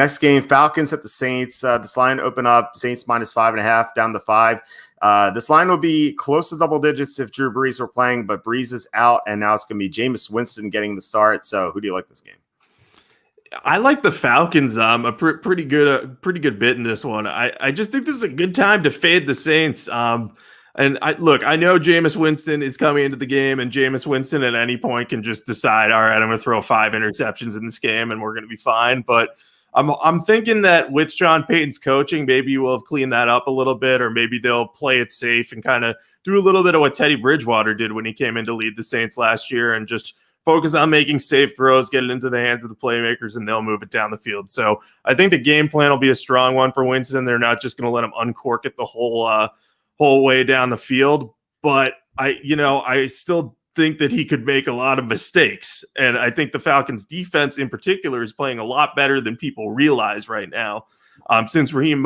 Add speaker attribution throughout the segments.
Speaker 1: Next game, Falcons at the Saints. This line opened up Saints -5.5 down to 5. This line will be close to double digits if Drew Brees were playing, but Brees is out, and now it's going to be Jameis Winston getting the start. So who do you like this game?
Speaker 2: I like the Falcons a pretty good bit in this one. I just think this is a good time to fade the Saints. And I know Jameis Winston is coming into the game, and Jameis Winston at any point can just decide, all right, I'm going to throw 5 interceptions in this game and we're going to be fine. But I'm thinking that with Sean Payton's coaching, maybe we'll have cleaned that up a little bit, or maybe they'll play it safe and kind of do a little bit of what Teddy Bridgewater did when he came in to lead the Saints last year and just focus on making safe throws, get it into the hands of the playmakers, and they'll move it down the field. So I think the game plan will be a strong one for Winston. They're not just going to let him uncork it the whole way down the field. But I still think that he could make a lot of mistakes. And I think the Falcons defense in particular is playing a lot better than people realize right now. Since Raheem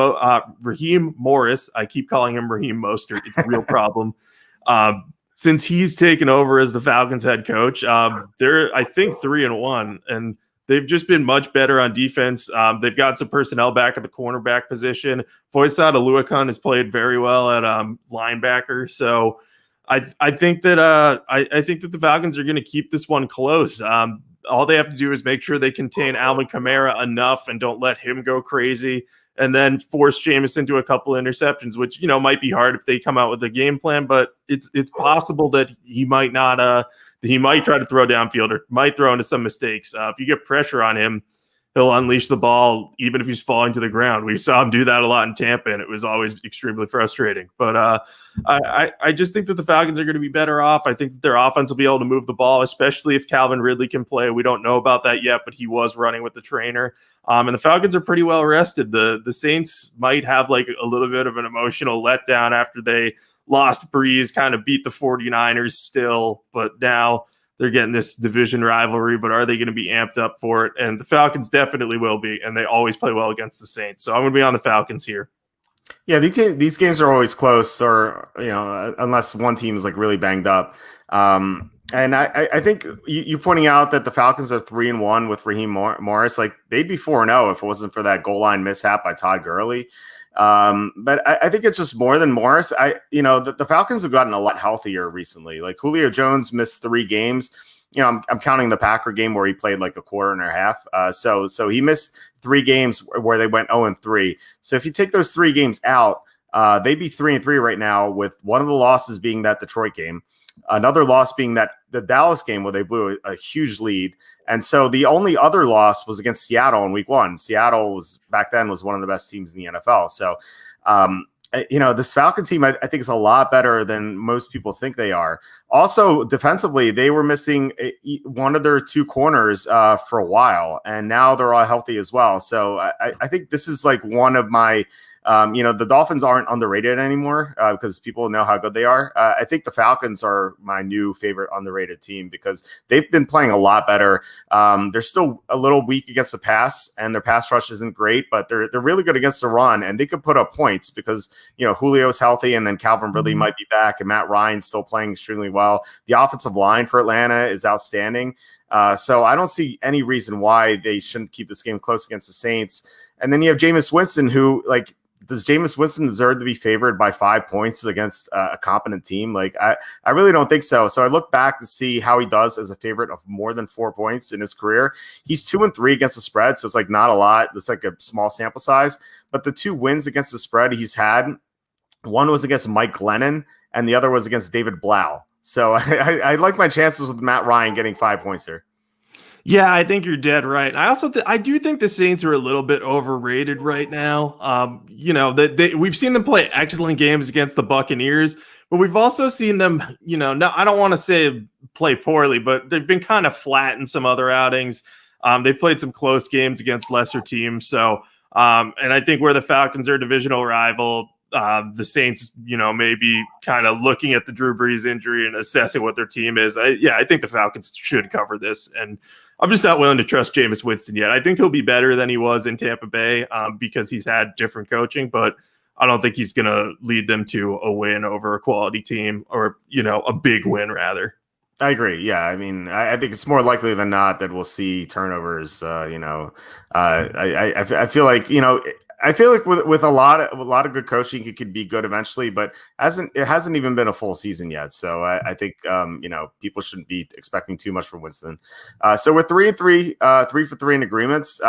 Speaker 2: Morris, I keep calling him Raheem Mostert, it's a real problem. Since he's taken over as the Falcons head coach, they're, I think, 3-1, and they've just been much better on defense. They've got some personnel back at the cornerback position. Foyesade Oluokun has played very well at linebacker. So I think that the Falcons are going to keep this one close. All they have to do is make sure they contain Alvin Kamara enough and don't let him go crazy, and then force Jameis into a couple interceptions, which, might be hard if they come out with a game plan, but it's possible that he might not, he might try to throw downfield or might throw into some mistakes. If you get pressure on him, he'll unleash the ball, even if he's falling to the ground. We saw him do that a lot in Tampa, and it was always extremely frustrating. But I just think that the Falcons are going to be better off. I think that their offense will be able to move the ball, especially if Calvin Ridley can play. We don't know about that yet, but he was running with the trainer. And the Falcons are pretty well rested. The Saints might have like a little bit of an emotional letdown after they lost Brees, kind of beat the 49ers still, but now they're getting this division rivalry. But are they going to be amped up for it? And the Falcons definitely will be, and they always play well against the Saints. So I'm going to be on the Falcons here.
Speaker 1: Yeah, these games are always close, or unless one team is like really banged up. And I think you pointing out that the Falcons are 3-1 with Raheem Morris, like they'd be 4-0 if it wasn't for that goal line mishap by Todd Gurley. But I think it's just more than Morris. The Falcons have gotten a lot healthier recently. Like Julio Jones missed 3 games. I'm counting the Packer game where he played like a quarter and a half. So he missed 3 games where they went 0-3. So if you take those 3 games out, they'd be 3-3 right now, with one of the losses being that Detroit game, another loss being that the Dallas game where they blew a huge lead. And so the only other loss was against Seattle in week 1. Seattle was back then was one of the best teams in the NFL. So, this Falcon team, I think, is a lot better than most people think they are. Also, defensively, they were missing one of their 2 corners for a while, and now they're all healthy as well. So I think this is like one of my the Dolphins aren't underrated anymore because people know how good they are. I think the Falcons are my new favorite underrated team because they've been playing a lot better. They're still a little weak against the pass, and their pass rush isn't great, but they're really good against the run, and they could put up points because Julio's healthy, and then Calvin Ridley might be back, and Matt Ryan's still playing extremely well. The offensive line for Atlanta is outstanding. So I don't see any reason why they shouldn't keep this game close against the Saints. And then you have Jameis Winston, who, like, does Jameis Winston deserve to be favored by 5 points against a competent team? Like, I really don't think so. So I look back to see how he does as a favorite of more than 4 points in his career. He's 2-3 against the spread, so it's like not a lot. It's like a small sample size. But the 2 wins against the spread he's had, one was against Mike Glennon, and the other was against David Blau. So I like my chances with Matt Ryan getting 5 points here.
Speaker 2: Yeah, I think you're dead right. I also I do think the Saints are a little bit overrated right now. We've seen them play excellent games against the Buccaneers, but we've also seen them, no, I don't want to say play poorly, but they've been kind of flat in some other outings. They've played some close games against lesser teams. So, and I think where the Falcons are a divisional rival, the Saints, maybe kind of looking at the Drew Brees injury and assessing what their team is. I think the Falcons should cover this, and I'm just not willing to trust Jameis Winston yet. I think he'll be better than he was in Tampa Bay because he's had different coaching, but I don't think he's going to lead them to a win over a quality team or, a big win rather.
Speaker 1: I agree. Yeah, I mean, I think it's more likely than not that we'll see turnovers. I feel like I feel like with a lot of good coaching, it could be good eventually, but it hasn't even been a full season yet. So I think people shouldn't be expecting too much from Winston. So we're 3-3, 3 for 3 in agreements.